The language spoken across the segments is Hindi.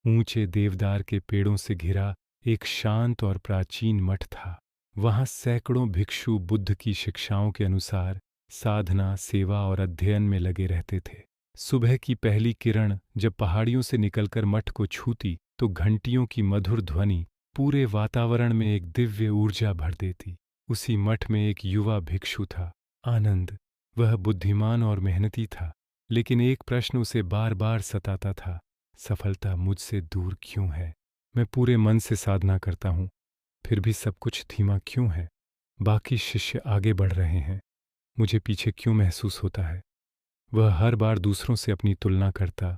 ऊंचे देवदार के पेड़ों से घिरा एक शांत और प्राचीन मठ था। वहां सैकड़ों भिक्षु बुद्ध की शिक्षाओं के अनुसार साधना, सेवा और अध्ययन में लगे रहते थे। सुबह की पहली किरण जब पहाड़ियों से निकलकर मठ को छूती तो घंटियों की मधुर ध्वनि पूरे वातावरण में एक दिव्य ऊर्जा भर देती। उसी मठ में एक युवा भिक्षु था, आनंद। वह बुद्धिमान और मेहनती था, लेकिन एक प्रश्न उसे बार बार सताता था, सफलता मुझसे दूर क्यों है? मैं पूरे मन से साधना करता हूँ, फिर भी सब कुछ धीमा क्यों है? बाकी शिष्य आगे बढ़ रहे हैं, मुझे पीछे क्यों महसूस होता है? वह हर बार दूसरों से अपनी तुलना करता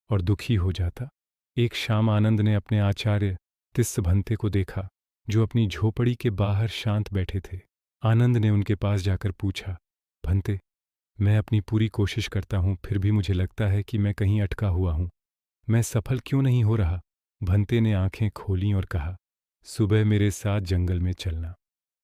और दुखी हो जाता। एक शाम आनंद ने अपने आचार्य तिस्स भंते को देखा, जो अपनी झोपड़ी के बाहर शांत बैठे थे। आनंद ने उनके पास जाकर पूछा, भंते, मैं अपनी पूरी कोशिश करता हूँ, फिर भी मुझे लगता है कि मैं कहीं अटका हुआ हूँ। मैं सफल क्यों नहीं हो रहा? भंते ने आंखें खोलीं और कहा, सुबह मेरे साथ जंगल में चलना।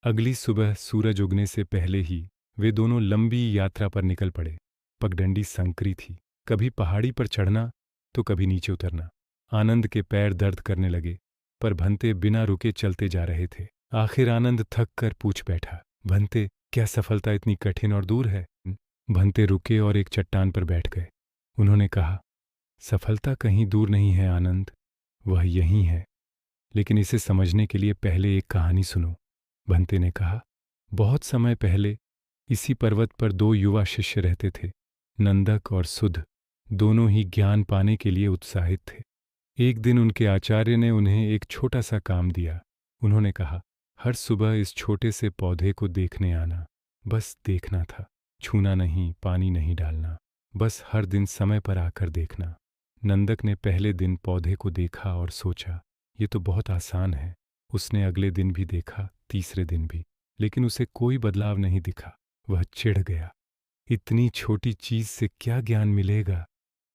अगली सुबह सूरज उगने से पहले ही वे दोनों लंबी यात्रा पर निकल पड़े। पगडंडी संकरी थी, कभी पहाड़ी पर चढ़ना तो कभी नीचे उतरना। आनंद के पैर दर्द करने लगे, पर भंते बिना रुके चलते जा रहे थे। आखिर आनंद थक कर पूछ बैठा, भंते, क्या सफलता इतनी कठिन और दूर है? भंते रुके और एक चट्टान पर बैठ गए। उन्होंने कहा, सफलता कहीं दूर नहीं है आनंद, वह यहीं है। लेकिन इसे समझने के लिए पहले एक कहानी सुनो। भंते ने कहा, बहुत समय पहले इसी पर्वत पर दो युवा शिष्य रहते थे, नंदक और सुध। दोनों ही ज्ञान पाने के लिए उत्साहित थे। एक दिन उनके आचार्य ने उन्हें एक छोटा सा काम दिया। उन्होंने कहा, हर सुबह इस छोटे से पौधे को देखने आना। बस देखना था, छूना नहीं, पानी नहीं डालना, बस हर दिन समय पर आकर देखना। नंदक ने पहले दिन पौधे को देखा और सोचा, ये तो बहुत आसान है। उसने अगले दिन भी देखा, तीसरे दिन भी, लेकिन उसे कोई बदलाव नहीं दिखा। वह चिढ़ गया, इतनी छोटी चीज से क्या ज्ञान मिलेगा?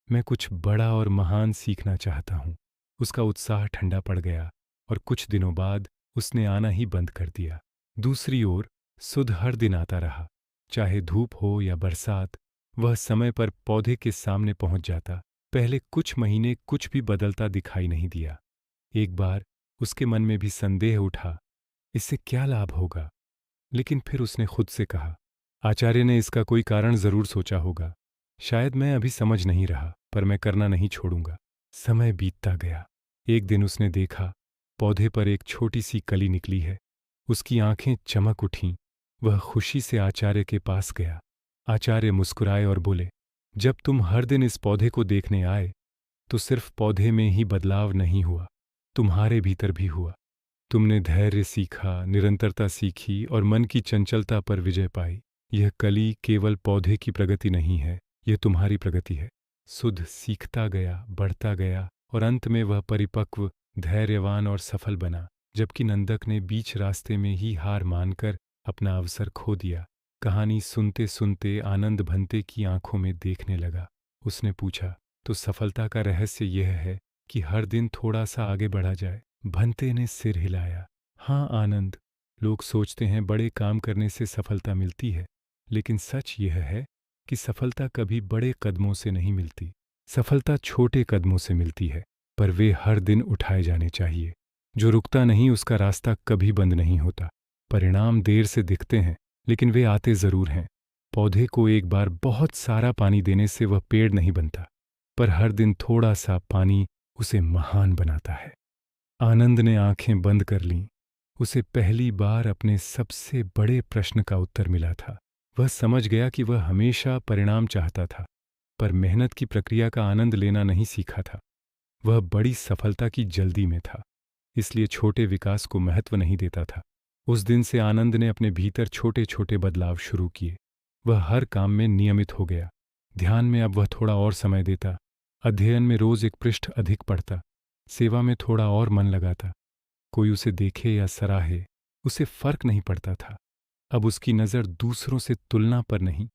मैं कुछ बड़ा और महान सीखना चाहता हूँ। उसका उत्साह ठंडा पड़ गया और कुछ दिनों बाद उसने आना ही बंद कर दिया। दूसरी ओर सुध हर दिन आता रहा, चाहे धूप हो या बरसात। वह समय पर पौधे के सामने पहुंच जाता। पहले कुछ महीने कुछ भी बदलता दिखाई नहीं दिया। एक बार उसके मन में भी संदेह उठा, इससे क्या लाभ होगा? लेकिन फिर उसने खुद से कहा, आचार्य ने इसका कोई कारण जरूर सोचा होगा। शायद मैं अभी समझ नहीं रहा, पर मैं करना नहीं छोड़ूंगा। समय बीतता गया। एक दिन उसने देखा, पौधे पर एक छोटी सी कली निकली है। उसकी आंखें चमक उठीं। वह खुशी से आचार्य के पास गया। आचार्य मुस्कुराए और बोले, जब तुम हर दिन इस पौधे को देखने आए तो सिर्फ पौधे में ही बदलाव नहीं हुआ, तुम्हारे भीतर भी हुआ। तुमने धैर्य सीखा, निरंतरता सीखी और मन की चंचलता पर विजय पाई। यह कली केवल पौधे की प्रगति नहीं है, यह तुम्हारी प्रगति है। सुध सीखता गया, बढ़ता गया और अंत में वह परिपक्व, धैर्यवान और सफल बना, जबकि नंदक ने बीच रास्ते में ही हार मानकर अपना अवसर खो दिया। कहानी सुनते सुनते आनंद भंते की आंखों में देखने लगा। उसने पूछा, तो सफलता का रहस्य यह है कि हर दिन थोड़ा सा आगे बढ़ा जाए? भंते ने सिर हिलाया। हाँ आनंद, लोग सोचते हैं बड़े काम करने से सफलता मिलती है, लेकिन सच यह है कि सफलता कभी बड़े कदमों से नहीं मिलती। सफलता छोटे कदमों से मिलती है, पर वे हर दिन उठाए जाने चाहिए। जो रुकता नहीं उसका रास्ता कभी बंद नहीं होता। परिणाम देर से दिखते हैं, लेकिन वे आते जरूर हैं। पौधे को एक बार बहुत सारा पानी देने से वह पेड़ नहीं बनता, पर हर दिन थोड़ा सा पानी उसे महान बनाता है। आनंद ने आंखें बंद कर लीं। उसे पहली बार अपने सबसे बड़े प्रश्न का उत्तर मिला था। वह समझ गया कि वह हमेशा परिणाम चाहता था, पर मेहनत की प्रक्रिया का आनंद लेना नहीं सीखा था। वह बड़ी सफलता की जल्दी में था, इसलिए छोटे विकास को महत्व नहीं देता था। उस दिन से आनंद ने अपने भीतर छोटे छोटे बदलाव शुरू किए। वह हर काम में नियमित हो गया। ध्यान में अब वह थोड़ा और समय देता, अध्ययन में रोज एक पृष्ठ अधिक पढ़ता, सेवा में थोड़ा और मन लगाता। कोई उसे देखे या सराहे, उसे फर्क नहीं पड़ता था। अब उसकी नज़र दूसरों से तुलना पर नहीं,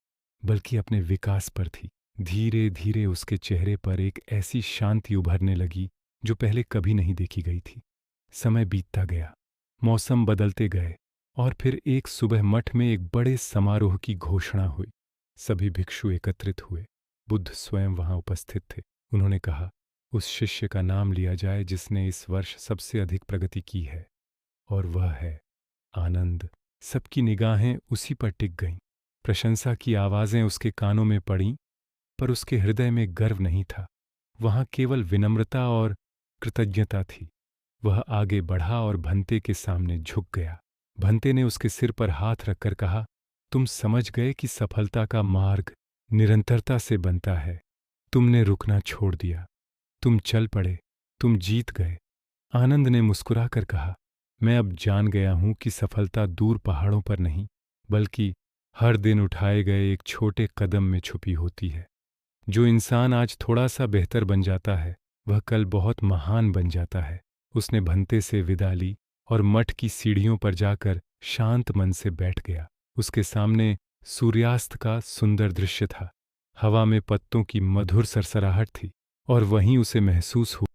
बल्कि अपने विकास पर थी। धीरे धीरे उसके चेहरे पर एक ऐसी शांति उभरने लगी जो पहले कभी नहीं देखी गई थी। समय बीतता गया, मौसम बदलते गए और फिर एक सुबह मठ में एक बड़े समारोह की घोषणा हुई। सभी भिक्षु एकत्रित हुए। बुद्ध स्वयं वहां उपस्थित थे। उन्होंने कहा, उस शिष्य का नाम लिया जाए जिसने इस वर्ष सबसे अधिक प्रगति की है, और वह है आनंद। सबकी निगाहें उसी पर टिक गईं। प्रशंसा की आवाज़ें उसके कानों में पड़ीं, पर उसके हृदय में गर्व नहीं था। वहाँ केवल विनम्रता और कृतज्ञता थी। वह आगे बढ़ा और भंते के सामने झुक गया। भंते ने उसके सिर पर हाथ रखकर कहा, तुम समझ गए कि सफलता का मार्ग निरंतरता से बनता है। तुमने रुकना छोड़ दिया, तुम चल पड़े, तुम जीत गए। आनंद ने मुस्कुराकर कहा, मैं अब जान गया हूं कि सफलता दूर पहाड़ों पर नहीं, बल्कि हर दिन उठाए गए एक छोटे कदम में छुपी होती है। जो इंसान आज थोड़ा सा बेहतर बन जाता है, वह कल बहुत महान बन जाता है। उसने भंते से विदा ली और मठ की सीढ़ियों पर जाकर शांत मन से बैठ गया। उसके सामने सूर्यास्त का सुंदर दृश्य था। हवा में पत्तों की मधुर सरसराहट थी, और वहीं उसे महसूस हुआ